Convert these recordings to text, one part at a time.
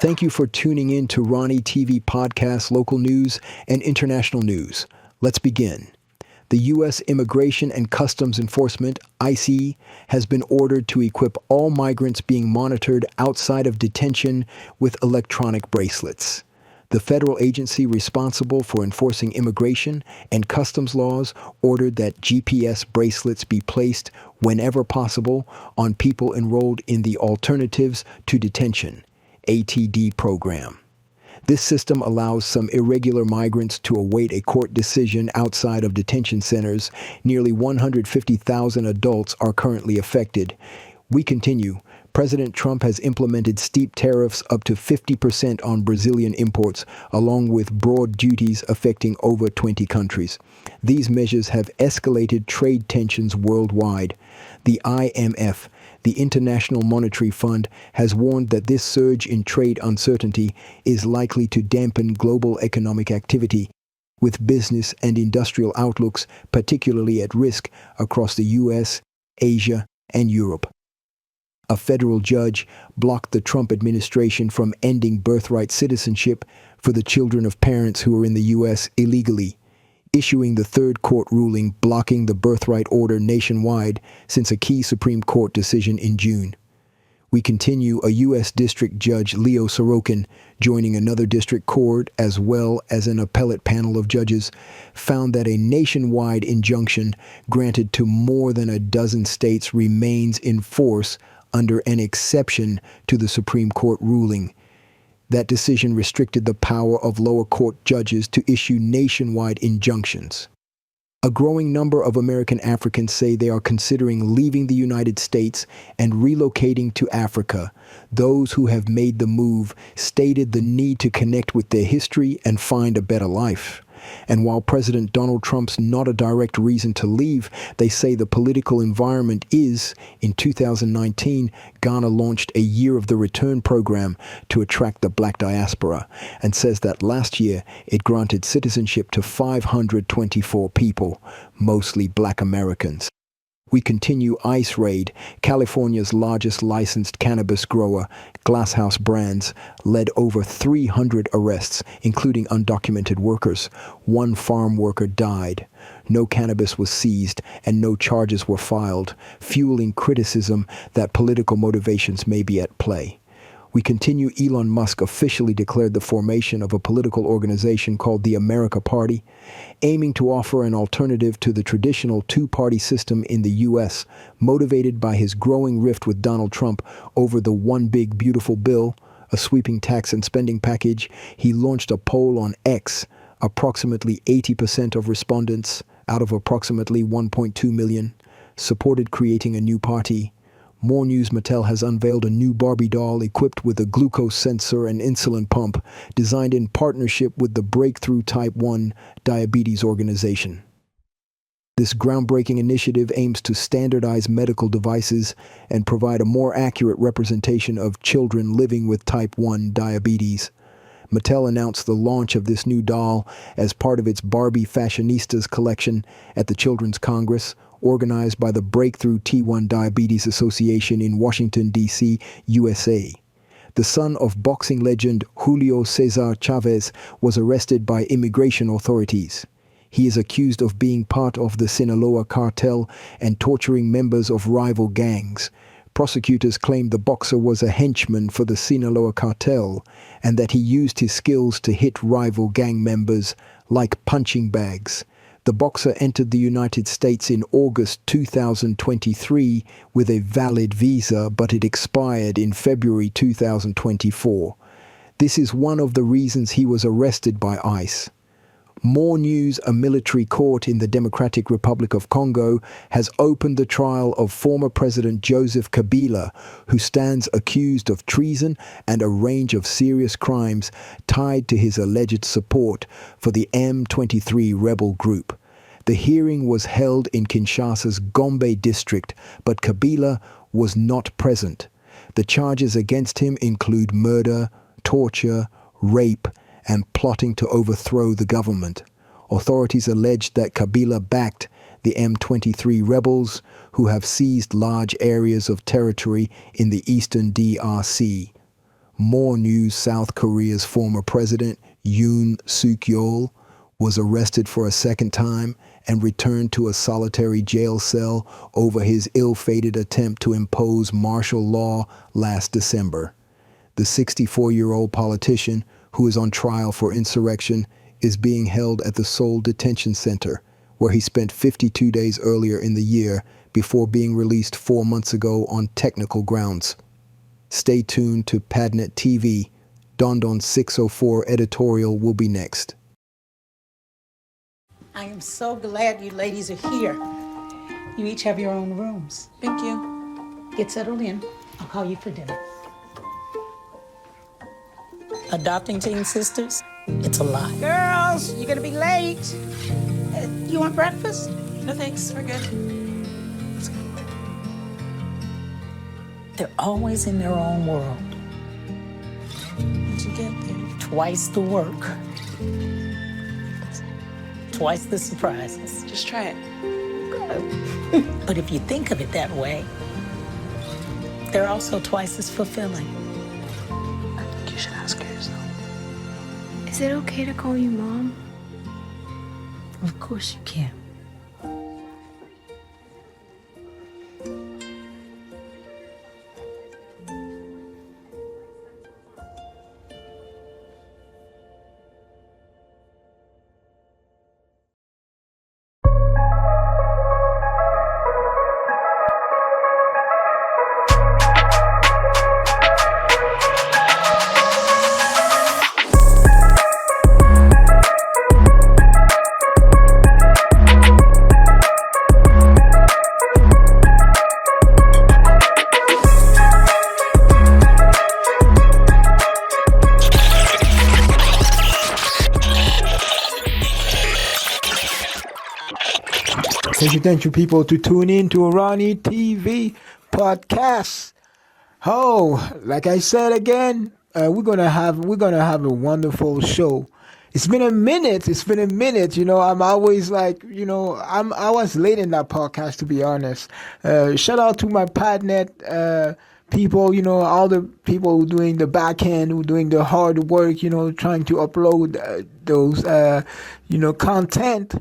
Thank you for tuning in to RONYTV podcast, local news and international news. Let's begin. The U.S. Immigration and Customs Enforcement, ICE, has been ordered to equip all migrants being monitored outside of detention with electronic bracelets. The federal agency responsible for enforcing immigration and customs laws ordered that GPS bracelets be placed whenever possible on people enrolled in the Alternatives to Detention ATD program. This system allows some irregular migrants to await a court decision outside of detention centers. Nearly 150,000 adults are currently affected. We continue. President Trump has implemented steep tariffs up to 50% on Brazilian imports, along with broad duties affecting over 20 countries. These measures have escalated trade tensions worldwide. The IMF, the International Monetary Fund, has warned that this surge in trade uncertainty is likely to dampen global economic activity, with business and industrial outlooks particularly at risk across the U.S., Asia, and Europe. A federal judge blocked the Trump administration from ending birthright citizenship for the children of parents who are in the U.S. illegally, issuing the third court ruling blocking the birthright order nationwide since a key Supreme Court decision in June. We continue. A U.S. District Judge Leo Sorokin, joining another district court as well as an appellate panel of judges, found that a nationwide injunction granted to more than a dozen states remains in force under an exception to the Supreme Court ruling. That decision restricted the power of lower court judges to issue nationwide injunctions. A growing number of American Africans say they are considering leaving the United States and relocating to Africa. Those who have made the move stated the need to connect with their history and find a better life. And while President Donald Trump's not a direct reason to leave, they say the political environment is. In 2019, Ghana launched a Year of the Return program to attract the black diaspora, and says that last year it granted citizenship to 524 people, mostly black Americans. We continue. ICE raid. California's largest licensed cannabis grower, Glasshouse Brands, led over 300 arrests, including undocumented workers. One farm worker died. No cannabis was seized and no charges were filed, fueling criticism that political motivations may be at play. We continue. Elon Musk officially declared the formation of a political organization called the America Party, aiming to offer an alternative to the traditional two-party system in the U.S., motivated by his growing rift with Donald Trump over the One Big Beautiful Bill, a sweeping tax and spending package. He launched a poll on X. Approximately 80% of respondents, out of approximately 1.2 million, supported creating a new party. More news. Mattel has unveiled a new Barbie doll equipped with a glucose sensor and insulin pump, designed in partnership with the Breakthrough Type 1 Diabetes Organization. This groundbreaking initiative aims to standardize medical devices and provide a more accurate representation of children living with Type 1 diabetes. Mattel announced the launch of this new doll as part of its Barbie Fashionistas collection at the Children's Congress, organized by the Breakthrough T1 Diabetes Association in Washington, D.C., USA. The son of boxing legend Julio Cesar Chavez was arrested by immigration authorities. He is accused of being part of the Sinaloa cartel and torturing members of rival gangs. Prosecutors claimed the boxer was a henchman for the Sinaloa cartel and that he used his skills to hit rival gang members like punching bags. The boxer entered the United States in August 2023 with a valid visa, but it expired in February 2024. This is one of the reasons he was arrested by ICE. More news. A military court in the Democratic Republic of Congo has opened the trial of former President Joseph Kabila, who stands accused of treason and a range of serious crimes tied to his alleged support for the M23 rebel group. The hearing was held in Kinshasa's Gombe district, but Kabila was not present. The charges against him include murder, torture, rape, and plotting to overthrow the government. Authorities alleged that Kabila backed the M23 rebels, who have seized large areas of territory in the eastern DRC. More news: South Korea's former president, Yoon Suk-yeol, was arrested for a second time and returned to a solitary jail cell over his ill-fated attempt to impose martial law last December. The 64-year-old politician, who is on trial for insurrection, is being held at the Seoul Detention Center, where he spent 52 days earlier in the year before being released 4 months ago on technical grounds. Stay tuned to Padnet TV. Dondon 604 editorial will be next. I am so glad you ladies are here. You each have your own rooms. Thank you. Get settled in. I'll call you for dinner. Adopting teen sisters, it's a lot. Girls, you're gonna be late. You want breakfast? No thanks, we're good. They're always in their own world. What'd you get there? Twice the work. Twice the surprises. Just try it. But if you think of it that way, they're also twice as fulfilling. I think you should ask her yourself. Is it okay to call you Mom? Of course you can. Thank you, people, to tune in to RONYTV podcast. Oh, like I said again, we're gonna have a wonderful show. It's been a minute. You know, I'm always like, you know, I was late in that podcast, to be honest. Shout out to my Padnet people, you know, all the people who doing the back end, who doing the hard work, you know, trying to upload those, content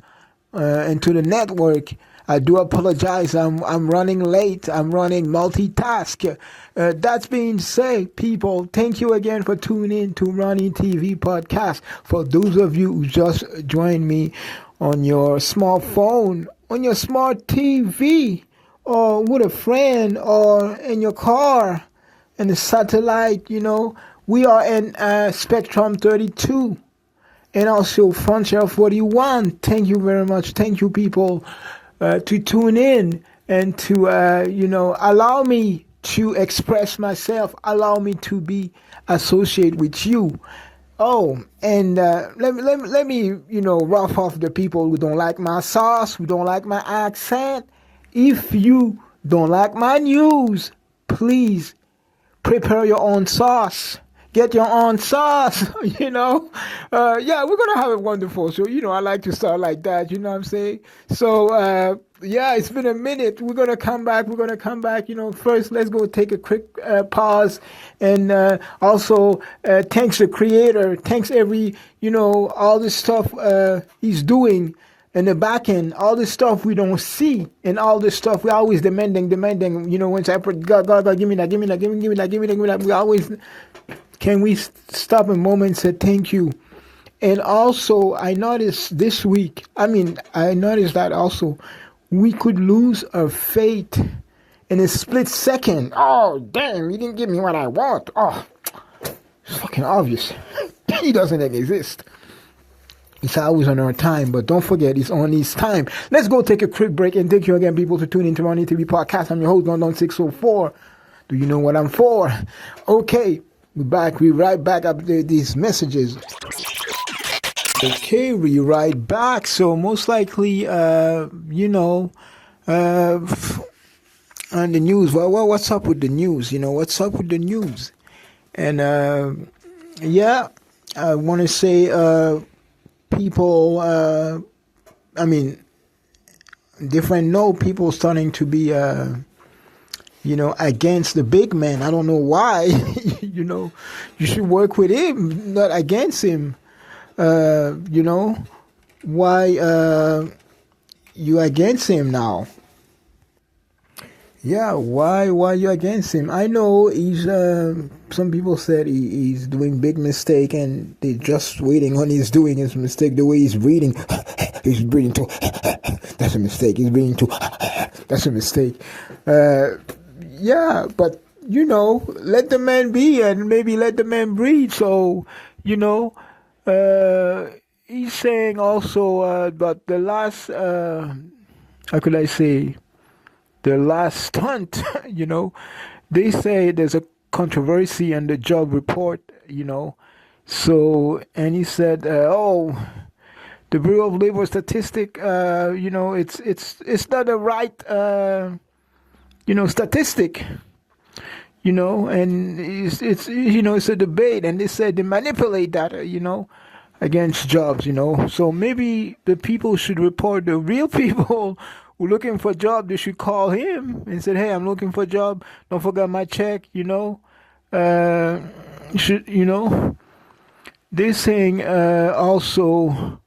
into the network. I do apologize. I'm running late. I'm running multitask. That's being said, people, thank you again for tuning in to RONYTV podcast. For those of you who just joined me on your smartphone, on your smart TV, or with a friend, or in your car, in the satellite, you know, we are in Spectrum 32. And also Frontier 41. Thank you very much. Thank you, people, to tune in and to, allow me to express myself. Allow me to be associated with you. Oh, and let me, rough off the people who don't like my sauce, who don't like my accent. If you don't like my news, please prepare your own sauce. Get your own sauce, we're going to have a wonderful show. I like to start like that, you know what I'm saying? So, it's been a minute. We're going to come back. First, let's go take a quick pause. And also, thanks the creator. Thanks all the stuff he's doing in the back end. All the stuff we don't see. And all the stuff we're always demanding. Once I put, God, give me that, give me that. We always... Can we stop a moment and say thank you? And also, I noticed this week, that also, we could lose our faith in a split second. Oh, damn, you didn't give me what I want. Oh, it's fucking obvious. He doesn't exist. It's always on our time, but don't forget, it's on his time. Let's go take a quick break, and thank you again, people, to tune into RONYTV podcast. I'm your host, Dondon 604. Do you know what I'm for? Okay. We're back. We right back up these messages. Okay, we right back. So most likely, on the news. Well, what's up with the news? What's up with the news? And I want to say, people. People starting to be, against the big man. I don't know why. You should work with him, not against him. Why you against him now? Yeah, why you against him? I know he's. Some people said he's doing big mistake, and they're just waiting on he's doing his mistake. The way he's breathing, he's breathing too. That's a mistake. He's breathing too. That's a mistake. Yeah, but let the man be, and maybe let the man breathe. So he's saying also about the last. How could I say? The last stunt, they say there's a controversy on the job report, So, and he said, the Bureau of Labor Statistic, it's not the right, statistic, and it's a debate, and they said they manipulate that, against jobs, So maybe the people should report the real people who looking for a job. They should call him and say, hey, I'm looking for a job. Don't forget my check, They're saying also,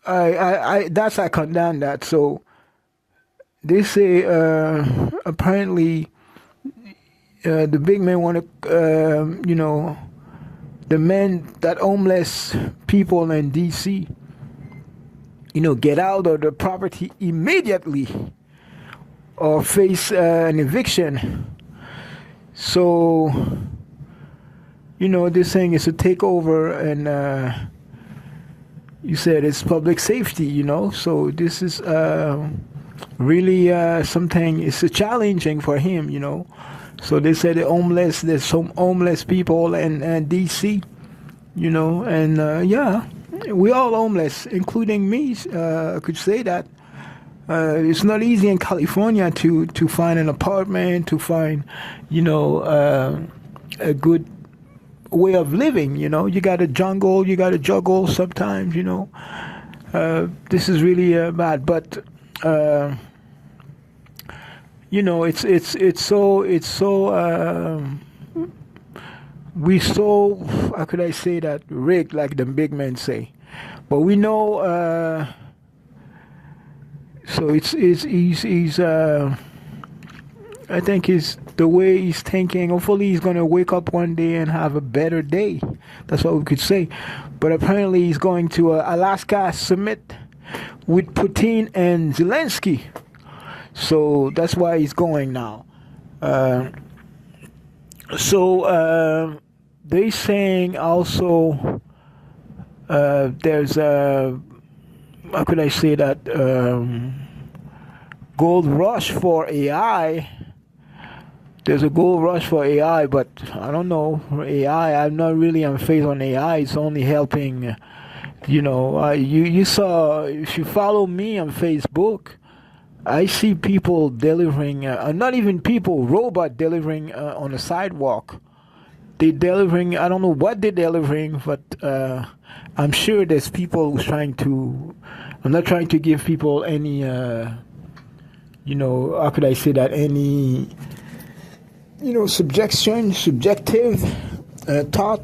I condemn that. So they say apparently the big men want to, the men that homeless people in D.C., get out of the property immediately or face an eviction. So, they're saying it's a takeover, and you said it's public safety, So this is really something, it's challenging for him, So they said there's some homeless people in D.C., and yeah. We all homeless, including me. I could say that it's not easy in California to find an apartment, to find, a good way of living. You got to juggle sometimes. This is really bad, but it's so. We so, how could I say that, rigged, like the big men say. But we know, so he's I think it's the way he's thinking. Hopefully he's going to wake up one day and have a better day. That's what we could say. But apparently he's going to Alaska summit with Putin and Zelensky. So that's why he's going now. They saying also there's a, how could I say that, gold rush for AI. There's a gold rush for AI, but I don't know, AI, I'm not really on phase on AI. It's only helping, you saw, if you follow me on Facebook, I see people delivering, not even people, robot delivering on the sidewalk. They're delivering, I don't know what they're delivering, but I'm sure there's people who's trying to, I'm not trying to give people any, how could I say that, any, subjective thought.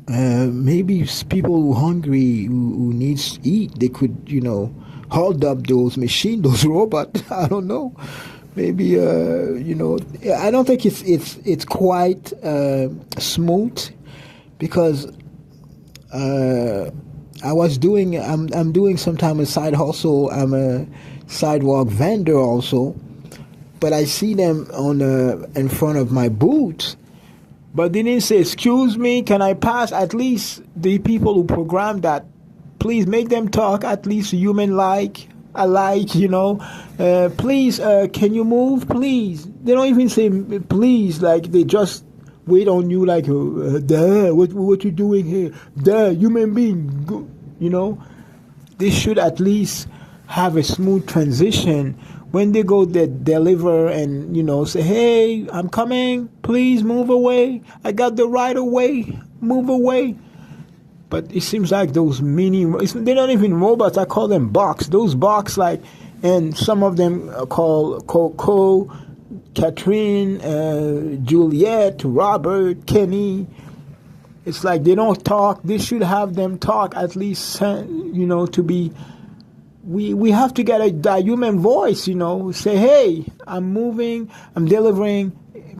Maybe people who are hungry, who needs to eat, they could, hold up those machines, those robots. I don't know. Maybe I don't think it's quite smooth, because I'm doing sometimes a side hustle. I'm a sidewalk vendor also, but I see them in front of my booth. But they didn't say, "Excuse me, can I pass?" At least the people who programmed that, please make them talk, at least human-like. Please, can you move, please? They don't even say please, like they just wait on you like, duh, what you doing here? Duh, human being, They should at least have a smooth transition. When they go there, deliver and, say, hey, I'm coming, please move away. I got the right of way, move away. But it seems like those they're not even robots, I call them box. Those box, like, and some of them are called Coco, Catherine, Juliet, Robert, Kenny. It's like they don't talk. They should have them talk at least, to be. We have to get a human voice, say, hey, I'm moving, I'm delivering,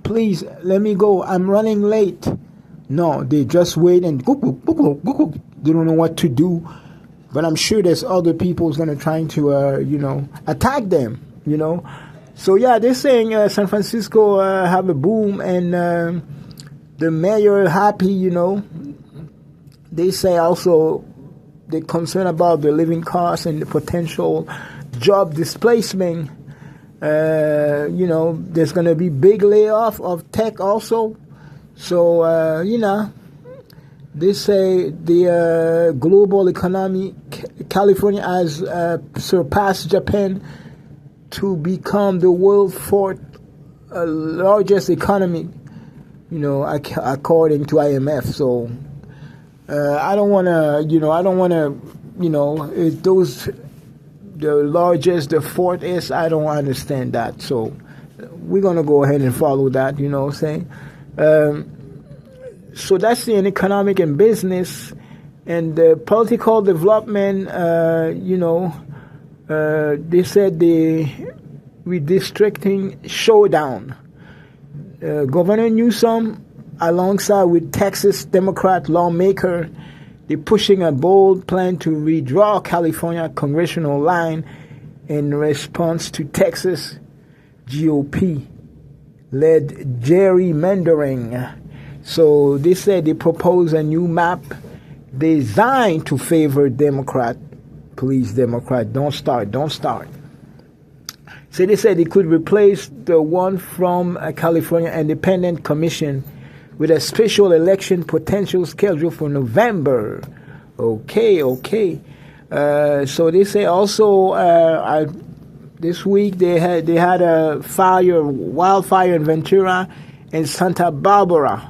please let me go, I'm running late. No, they just wait and they don't know what to do. But I'm sure there's other people who's going to try to, attack them, So, yeah, they're saying San Francisco have a boom and the mayor happy, They say also they're concerned about the living costs and the potential job displacement. There's going to be big layoff of tech also. So, they say the global economy, California has surpassed Japan to become the world's fourth largest economy, according to IMF. So I don't want to, those, the largest, the fourth is, I don't understand that. So we're going to go ahead and follow that, saying. So that's in economic and business, and the political development. They said the redistricting showdown. Governor Newsom, alongside with Texas Democrat lawmaker, they're pushing a bold plan to redraw California congressional line in response to Texas GOP-led gerrymandering. So they said they propose a new map designed to favor Democrat. Please, Democrat, don't start. So they said they could replace the one from a California Independent Commission with a special election potential scheduled for November. Okay. So they say also this week they had a wildfire in Ventura and Santa Barbara.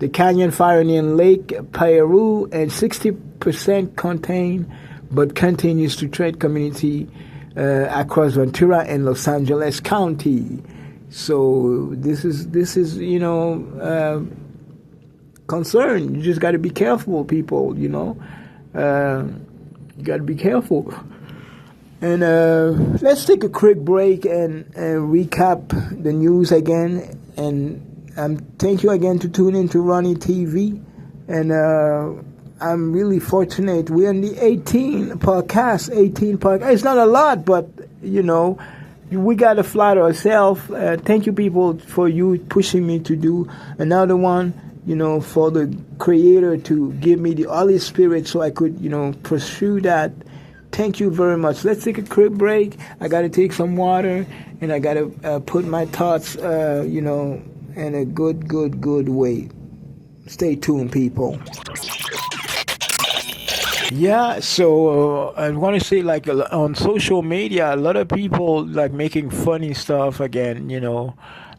The canyon fire near Lake Peru and 60% contained, but continues to threaten community across Ventura and Los Angeles County. So this is concern. You just got to be careful, people. You got to be careful. And let's take a quick break and recap the news again. And thank you again to tune in to RONYTV. And I'm really fortunate. We're in the 18 podcast. It's not a lot, but, we got to flatter ourselves. Thank you, people, for you pushing me to do another one, for the creator to give me the Holy Spirit so I could, pursue that. Thank you very much. Let's take a quick break. I got to take some water, and I got to put my thoughts, in a good way. Stay tuned, people. Yeah, so I want to say, like, on social media, a lot of people like making funny stuff again.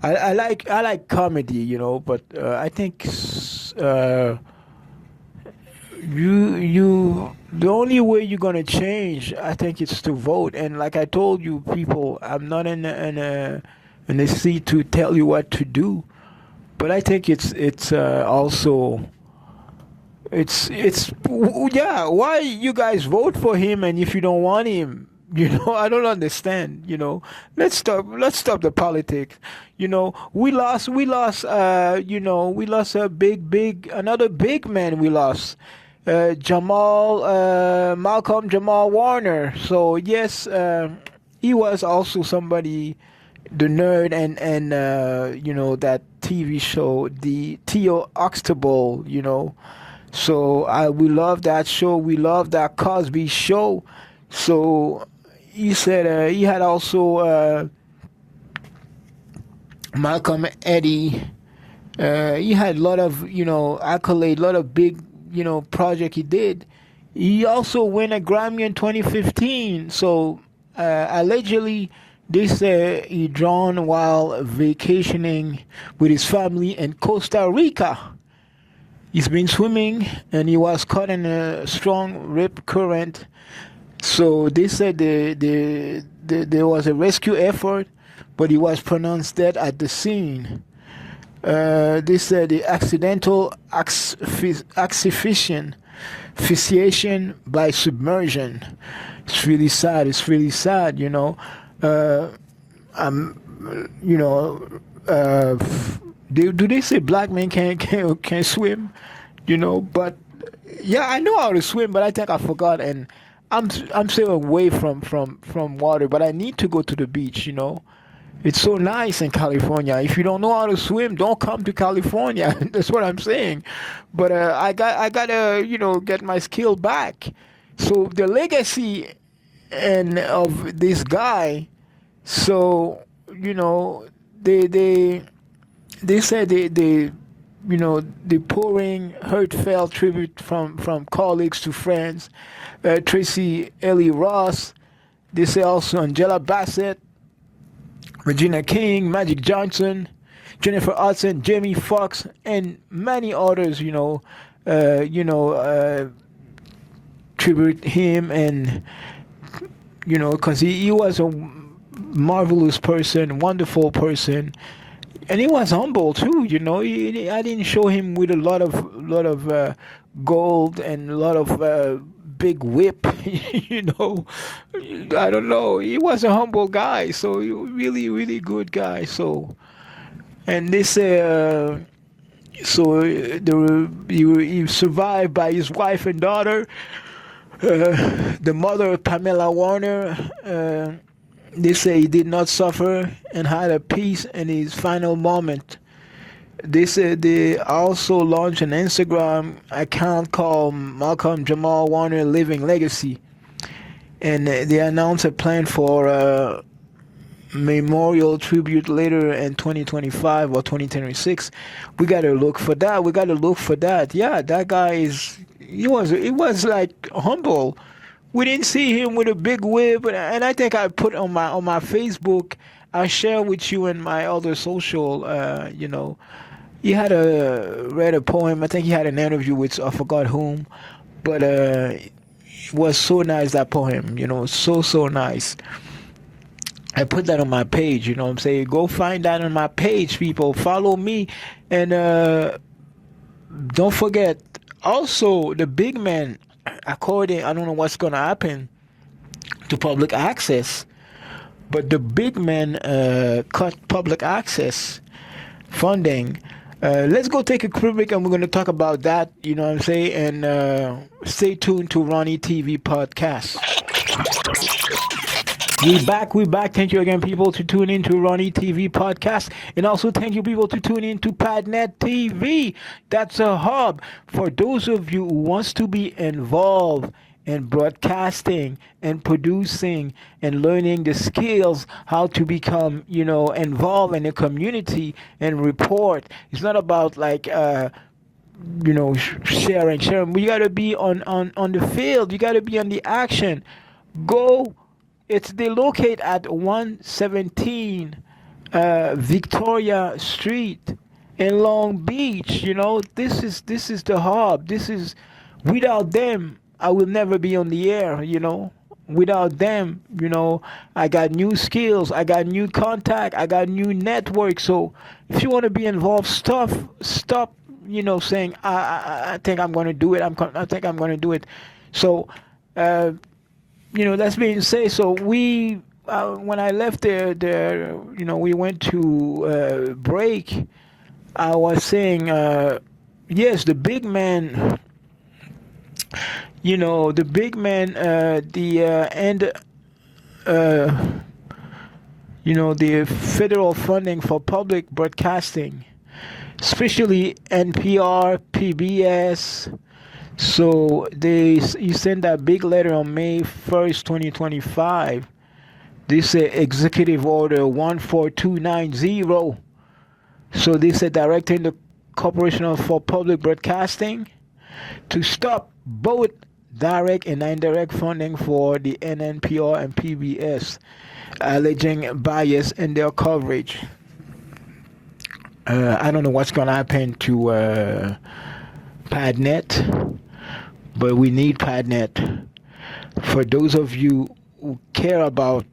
I like comedy, but I think the only way you're gonna change, I think, is to vote. And like I told you, people, I'm not in a seat to tell you what to do, but I think it's also. It's why you guys vote for him, and if you don't want him, I don't understand. Let's stop the politics. We lost another big man. We lost Malcom Jamal Warner. So yes, he was also somebody, the nerd, and that TV show, the Theo Oxtable, So we love that show. We love that Cosby show. So he said he had also Malcolm Eddie. He had a lot of accolade, a lot of big project he did. He also won a Grammy in 2015. So allegedly, they say he drowned while vacationing with his family in Costa Rica. He's been swimming and he was caught in a strong rip current. So they said the there was a rescue effort, but he was pronounced dead at the scene. They said the accidental asphyxiation by submersion. It's really sad. It's really sad, you know. Do they say black men can't swim? You know, but yeah, I know how to swim, but I think I forgot, and I'm still away from water, but I need to go to the beach, you know. It's so nice in California. If you don't know how to swim, don't come to California. That's what I'm saying. But I gotta, you know, get my skill back. So the legacy of this guy. So, you know, they said they you know, the pouring heartfelt tribute from colleagues to friends. Tracy Ellie Ross. They say also Angela Bassett, Regina King, Magic Johnson, Jennifer Hudson, Jamie Foxx, and many others, you know, tribute him, and, you know, because he was a marvelous person, wonderful person, and he was humble too, you know. I didn't show him with a lot of gold and a lot of big whip, you know. I don't know. He was a humble guy, so he was really, really good guy. So, and they say, he survived by his wife and daughter. The mother, Pamela Warner, they say he did not suffer and had a peace in his final moment. They said they also launched an Instagram account called Malcom Jamal Warner Living Legacy. And they announced a plan for a memorial tribute later in 2025 or 2026. We got to look for that. Yeah, that guy he was like humble. We didn't see him with a big whip. And I think I put on my Facebook, I share with you in my other social, you know. He had read a poem. I think he had an interview with I forgot whom, but it was so nice, that poem. You know, so nice. I put that on my page. You know what I'm saying? Go find that on my page, people. Follow me, and don't forget. Also, the big man. I don't know what's gonna happen to public access, but the big man cut public access funding. Let's go take a quick break, and we're going to talk about that, you know what I'm saying? And stay tuned to RONYTV podcast. We're back. Thank you again, people, to tune in to RONYTV podcast. And also thank you, people, to tune in to Padnet TV. That's a hub for those of you who wants to be involved in broadcasting and producing and learning the skills how to become, you know, involved in the community and report. It's not about like you know, sharing. We got to be on the field. You got to be on the action. Go. They locate at 117 Victoria Street in Long Beach. You know, this is the hub. Without them, I will never be on the air, you know. Without them, you know, I got new skills, I got new contact, I got new network. So if you want to be involved, stop, you know, saying, I think I'm going to do it. I think I'm going to do it. So, you know, that's being said. So we, when I left there, you know, we went to break. I was saying, yes, the big man, you know, the big man, you know, the federal funding for public broadcasting, especially NPR, PBS. So you sent that big letter on May 1st, 2025. This Executive Order 14290. So this is directing the Corporation for Public Broadcasting to stop both direct and indirect funding for the NPR and PBS, alleging bias in their coverage. I don't know what's going to happen to Padnet, but we need Padnet. For those of you who care about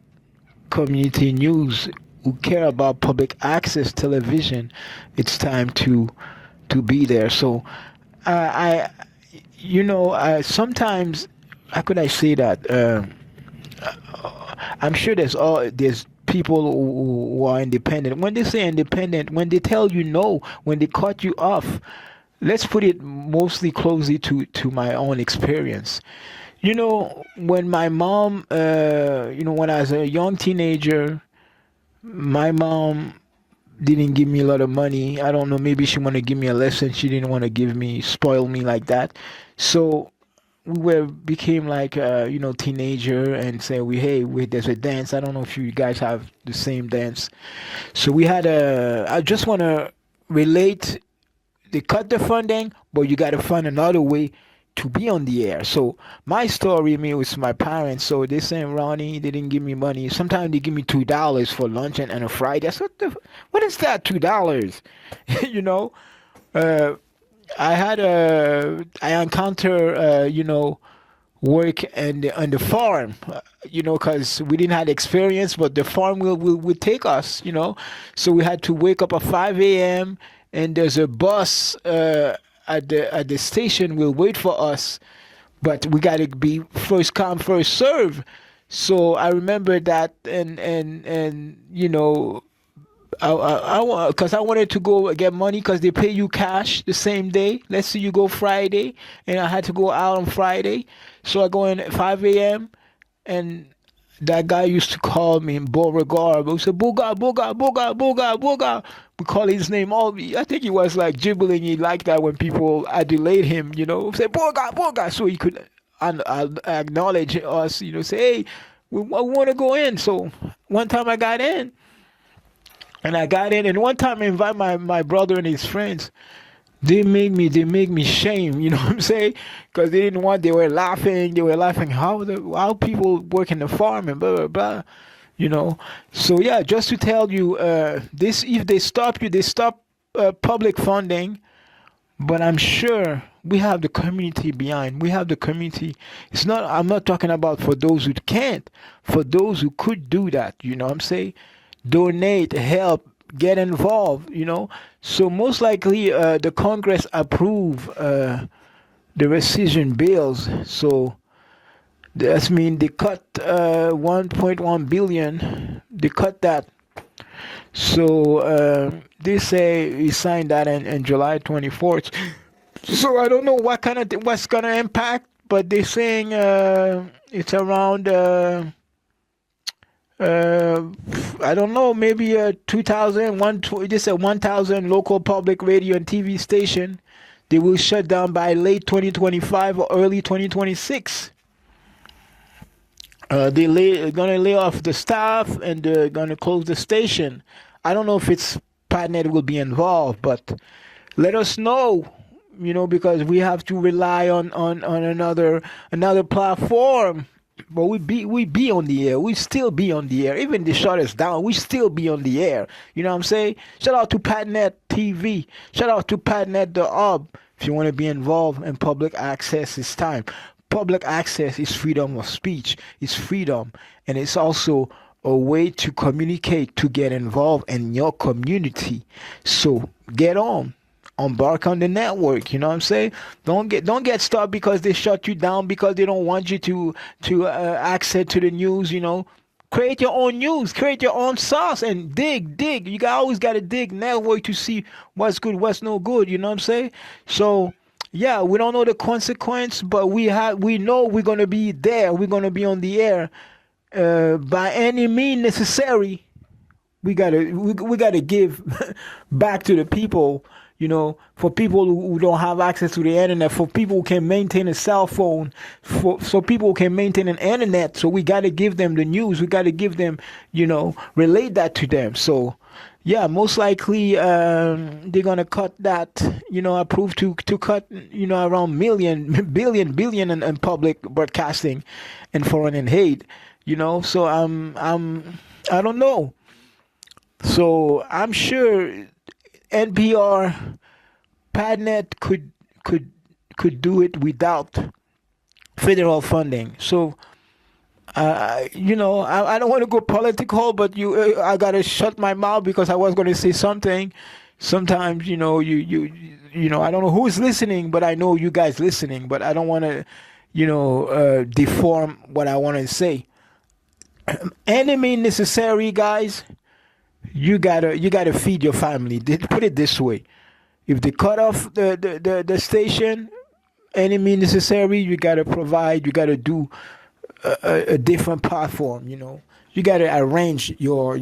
community news, who care about public access television, it's time to be there. So I sometimes, how could I say that? I'm sure there's people who are independent. When they say independent, when they tell you no, when they cut you off, let's put it mostly closely to my own experience. When my mom, when I was a young teenager, my mom didn't give me a lot of money. I don't know, maybe she wanted to give me a lesson. She didn't want to spoil me like that. So we became like teenager, and say there's a dance. I don't know if you guys have the same dance. So we had I just want to relate. They cut the funding, but you got to find another way to be on the air. So my story, was my parents. So they saying, Ronnie, they didn't give me money. Sometimes they give me $2 for lunch and a Friday. I said, what is that, $2? I encounter work on the farm, because we didn't have experience, but the farm will take us, So we had to wake up at 5 a.m. and there's a bus at the station will wait for us, but we got to be first come first serve. So I remember that, and because I wanted to go get money, because they pay you cash the same day. Let's say you go Friday, and I had to go out on Friday, so I go in at 5 a.m. and that guy used to call me in Beauregard. We said, Booga, Booga, Booga, Booga, Booga. We call his name all. I think he was like gibbling. He liked that when people adulate him, Say, Booga, Booga. So he could acknowledge us, say, hey, we want to go in. So one time I got in. And one time I invite my brother and his friends. They make me shame, you know what I'm saying? Because they didn't want, they were laughing how people work in the farm and blah, blah, blah, So yeah, just to tell you, if they stop you, they stop public funding, but I'm sure we have the community behind. We have the community. I'm not talking about for those who can't, for those who could do that, you know what I'm saying? Donate, help, get involved, So most likely the Congress approve the rescission bills. So that means they cut 1.1 billion. They cut that. So they say he signed that in July 24th. So I don't know what's gonna impact, but they're saying it's around. I don't know, maybe 1,000 local public radio and TV station. They will shut down by late 2025 or early 2026. They're gonna lay off the staff, and they're gonna close the station. I don't know if Padnet will be involved, but let us know, because we have to rely on another platform. But we be on the air. We still be on the air. Even they shut us down, we still be on the air. You know what I'm saying? Shout out to Padnet TV. Shout out to Padnet the Hub. If you want to be involved in public access, it's time. Public access is freedom of speech. It's freedom. And it's also a way to communicate, to get involved in your community. So get on. Embark on the network, you know what I'm saying? Don't get stopped because they shut you down, because they don't want you to access to the news, Create your own news, create your own sauce, and dig. You always got to dig network to see what's good, what's no good, you know what I'm saying? So yeah, we don't know the consequence, but we know we're gonna be there, we're gonna be on the air by any means necessary. We gotta give back to the people. For people who don't have access to the internet, for people who can maintain a cell phone, so people who can maintain an internet. So we got to give them the news. We got to give them, relate that to them. So, yeah, most likely they're going to cut that, approve to cut, around billion in public broadcasting and foreign aid, So I don't know. So I'm sure NPR, Padnet could do it without federal funding. So I don't want to go political, but I gotta shut my mouth because I was gonna say something. Sometimes, I don't know who's listening, but I know you guys listening. But I don't want to, deform what I want to say. Enemy necessary, guys. You gotta feed your family. Put it this way: if they cut off the station, enemy necessary, you gotta provide. You gotta do a different platform. You gotta arrange your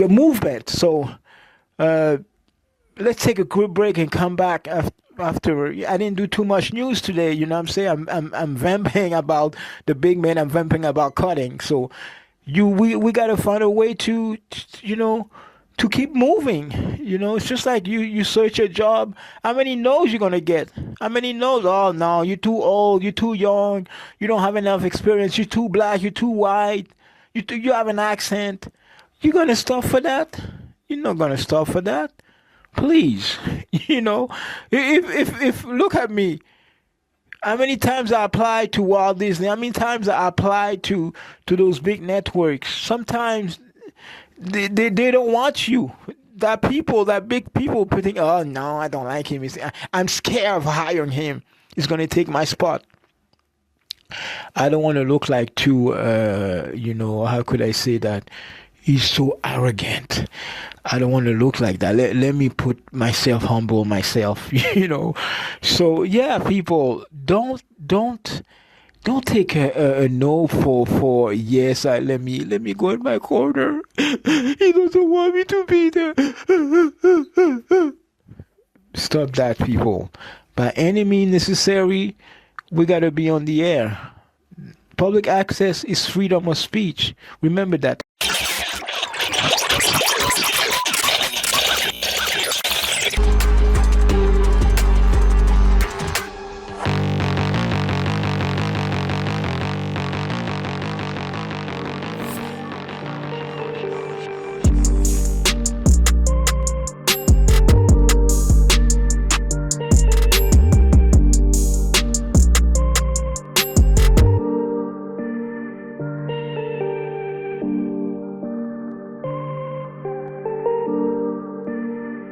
movement. So let's take a quick break and come back after. I didn't do too much news today. You know what I'm saying? I'm vamping about the big man. I'm vamping about cutting. So we gotta find a way to keep moving. It's just like you search a job. How many no's you gonna get? How many no's? Oh no, you're too old, you're too young, you don't have enough experience, you're too black, you're too white, you have an accent. You gonna stop for that? You're not gonna stop for that. Please. If look at me. How many times I applied to Walt Disney? How many times I applied to those big networks? Sometimes they don't want you. That big people putting, oh no, I don't like him. I'm scared of hiring him. He's gonna take my spot. I don't want to look like too, how could I say that? He's so arrogant. I don't want to look like that. Let me put myself humble myself, So yeah, people, don't take a no for yes. Let me go in my corner. He doesn't want me to be there. Stop that, people. By any means necessary, we gotta be on the air. Public access is freedom of speech. Remember that.